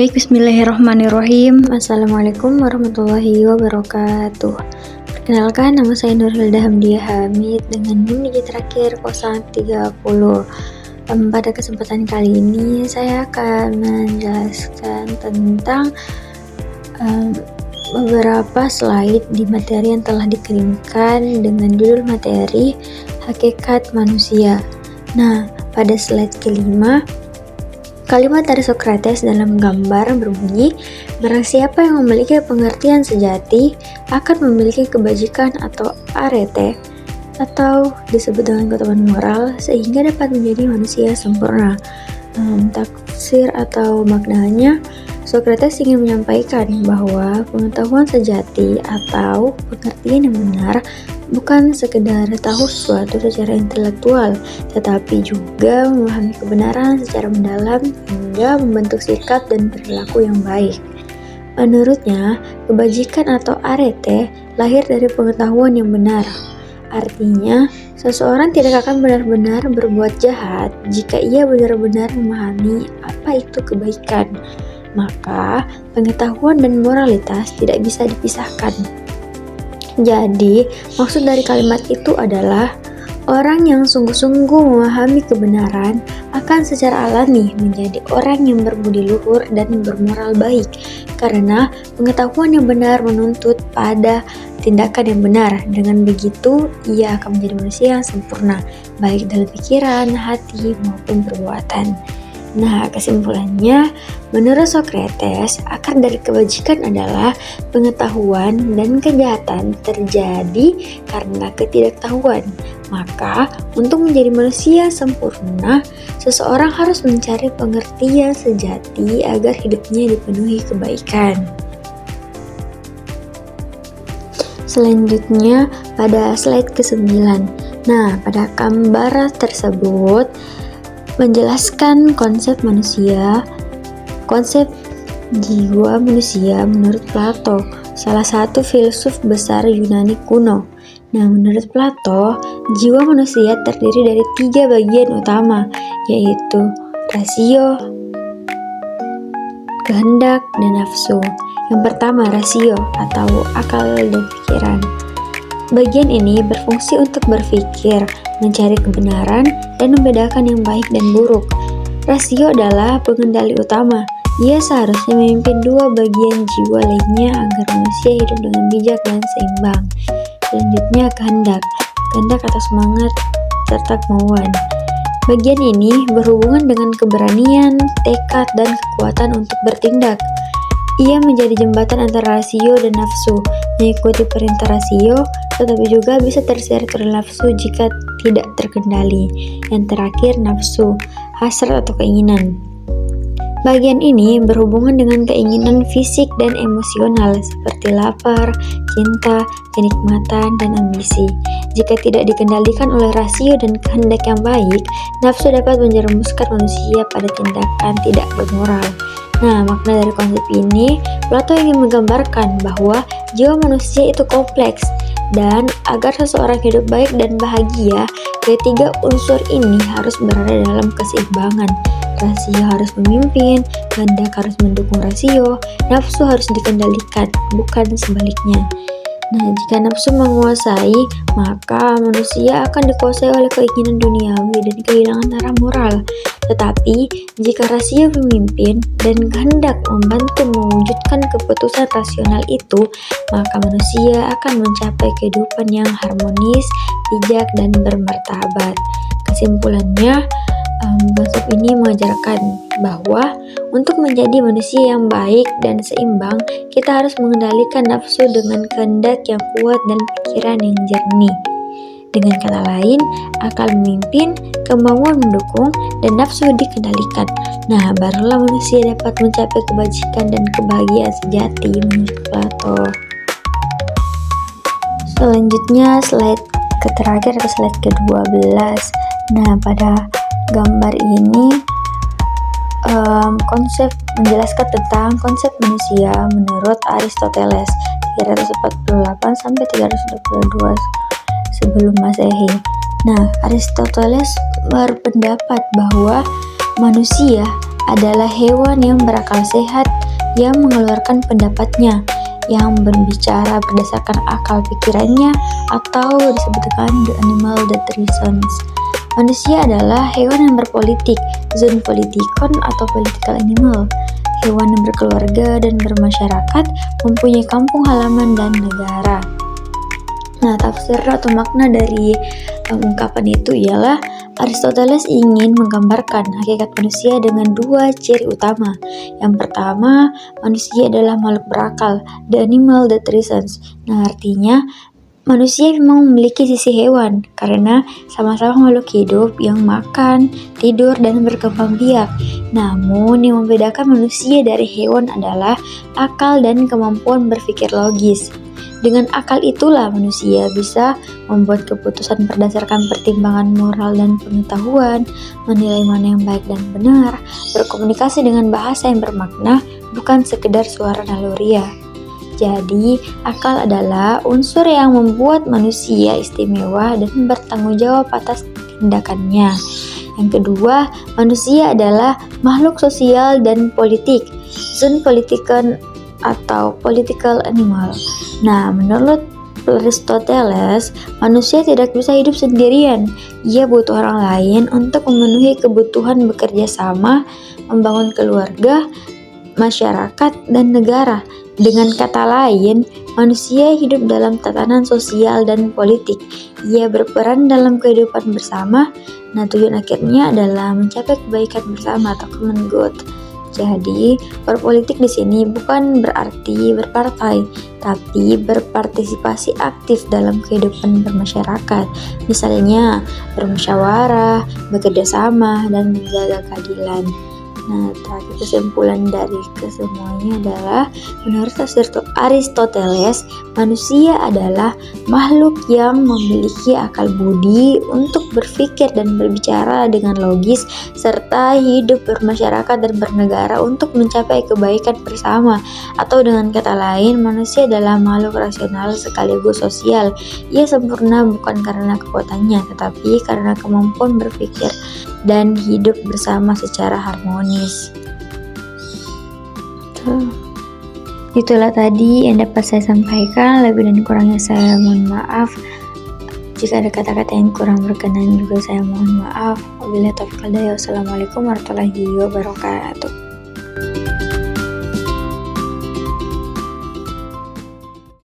Baik, bismillahirrahmanirrahim. Assalamualaikum warahmatullahi wabarakatuh. Perkenalkan, nama saya Nurhilda Hamdiah Hamid dengan NIM terakhir 0130. Pada kesempatan kali ini saya akan menjelaskan tentang beberapa slide di materi yang telah dikirimkan dengan judul materi Hakikat Manusia. Nah, pada slide kelima, kalimat dari Socrates dalam gambar berbunyi, barang siapa yang memiliki pengertian sejati akan memiliki kebajikan atau arete, atau disebut dengan keutamaan moral, sehingga dapat menjadi manusia sempurna. Tafsir atau maknanya, Socrates ingin menyampaikan bahwa pengetahuan sejati atau pengertian yang benar bukan sekedar tahu sesuatu secara intelektual, tetapi juga memahami kebenaran secara mendalam hingga membentuk sikap dan perilaku yang baik. Menurutnya, kebajikan atau arete lahir dari pengetahuan yang benar. Artinya, seseorang tidak akan benar-benar berbuat jahat jika ia benar-benar memahami apa itu kebaikan. Maka, pengetahuan dan moralitas tidak bisa dipisahkan. Jadi, maksud dari kalimat itu adalah orang yang sungguh-sungguh memahami kebenaran akan secara alami menjadi orang yang berbudi luhur dan bermoral baik, karena pengetahuan yang benar menuntut pada tindakan yang benar. Dengan begitu, ia akan menjadi manusia yang sempurna, baik dalam pikiran, hati, maupun perbuatan. Nah, kesimpulannya, menurut Socrates, akar dari kebajikan adalah pengetahuan dan kejahatan terjadi karena ketidaktahuan. Maka, untuk menjadi manusia sempurna, seseorang harus mencari pengertian sejati agar hidupnya dipenuhi kebaikan. Selanjutnya, pada slide ke-9. Nah, pada gambar tersebut menjelaskan konsep manusia, konsep jiwa manusia menurut Plato, salah satu filsuf besar Yunani kuno. Nah, menurut Plato, jiwa manusia terdiri dari 3 bagian utama, yaitu rasio, kehendak, dan nafsu. Yang pertama, rasio atau akal dan pikiran. Bagian ini berfungsi untuk berpikir, mencari kebenaran, dan membedakan yang baik dan buruk. Rasio adalah pengendali utama. Ia seharusnya memimpin 2 bagian jiwa lainnya agar manusia hidup dengan bijak dan seimbang. Selanjutnya, kehendak. Kehendak atau semangat serta kemauan. Bagian ini berhubungan dengan keberanian, tekad, dan kekuatan untuk bertindak. Ia menjadi jembatan antara rasio dan nafsu, mengikuti perintah rasio, tetapi juga bisa terseret oleh nafsu jika tidak terkendali. Yang terakhir, nafsu, hasrat atau keinginan. Bagian ini berhubungan dengan keinginan fisik dan emosional seperti lapar, cinta, kenikmatan, dan ambisi. Jika tidak dikendalikan oleh rasio dan kehendak yang baik, nafsu dapat menjerumuskan manusia pada tindakan tidak bermoral. Nah, makna dari konsep ini, Plato ingin menggambarkan bahwa jiwa manusia itu kompleks, dan agar seseorang hidup baik dan bahagia, ketiga unsur ini harus berada dalam keseimbangan. Rasio harus memimpin, kehendak harus mendukung rasio, nafsu harus dikendalikan, bukan sebaliknya. Nah, jika nafsu menguasai, maka manusia akan dikuasai oleh keinginan duniawi dan kehilangan arah moral. Tetapi, jika rasio memimpin dan kehendak membantu mewujudkan keputusan rasional itu, maka manusia akan mencapai kehidupan yang harmonis, bijak, dan bermartabat. Kesimpulannya, konsep ini mengajarkan bahwa untuk menjadi manusia yang baik dan seimbang, kita harus mengendalikan nafsu dengan kehendak yang kuat dan pikiran yang jernih. Dengan kata lain, akal memimpin, kemauan mendukung, dan nafsu dikendalikan. Nah, barulah manusia dapat mencapai kebajikan dan kebahagiaan sejati menurut Plato. Selanjutnya, slide terakhir atau slide ke-12. Nah, pada gambar ini konsep menjelaskan tentang konsep manusia menurut Aristoteles 348 sampai 322 sebelum Masehi. Nah, Aristoteles berpendapat bahwa manusia adalah hewan yang berakal sehat, yang mengeluarkan pendapatnya, yang berbicara berdasarkan akal pikirannya, atau disebutkan the animal that reasons. Manusia adalah hewan yang berpolitik, zoonpolitikon atau political animal. Hewan yang berkeluarga dan bermasyarakat, mempunyai kampung halaman dan negara. Nah, tafsir atau makna dari ungkapan itu ialah Aristoteles ingin menggambarkan hakikat manusia dengan dua ciri utama. Yang pertama, manusia adalah makhluk berakal, the animal that reasons. Nah, artinya manusia memang memiliki sisi hewan karena sama-sama makhluk hidup yang makan, tidur, dan berkembang biak. Namun, yang membedakan manusia dari hewan adalah akal dan kemampuan berpikir logis. Dengan akal itulah manusia bisa membuat keputusan berdasarkan pertimbangan moral dan pengetahuan, menilai mana yang baik dan benar, berkomunikasi dengan bahasa yang bermakna, bukan sekedar suara naluriah. Jadi, akal adalah unsur yang membuat manusia istimewa dan bertanggung jawab atas tindakannya. Yang kedua, manusia adalah makhluk sosial dan politik, zoonpolitikon atau political animal. Nah, menurut Aristoteles, manusia tidak bisa hidup sendirian. Ia butuh orang lain untuk memenuhi kebutuhan bekerja sama, membangun keluarga, masyarakat, dan negara. Dengan kata lain, manusia hidup dalam tatanan sosial dan politik. Ia berperan dalam kehidupan bersama. Nah, tujuan akhirnya adalah mencapai kebaikan bersama atau common good. Jadi, berpolitik di sini bukan berarti berpartai, tapi berpartisipasi aktif dalam kehidupan bermasyarakat. Misalnya, bermusyawarah, bekerja sama, dan menjaga keadilan. Nah, terakhir kesimpulan dari kesemuanya adalah menurut Aristoteles, manusia adalah makhluk yang memiliki akal budi untuk berpikir dan berbicara dengan logis, serta hidup bermasyarakat dan bernegara untuk mencapai kebaikan bersama. Atau dengan kata lain, manusia adalah makhluk rasional sekaligus sosial. Ia sempurna bukan karena kekuatannya, tetapi karena kemampuan berpikir dan hidup bersama secara harmonis. Itulah tadi yang dapat saya sampaikan. Lebih dan kurangnya saya mohon maaf. Jika ada kata-kata yang kurang berkenan juga saya mohon maaf. Wabillahi taufiq wal hidayah. Wassalamualaikum warahmatullahi wabarakatuh.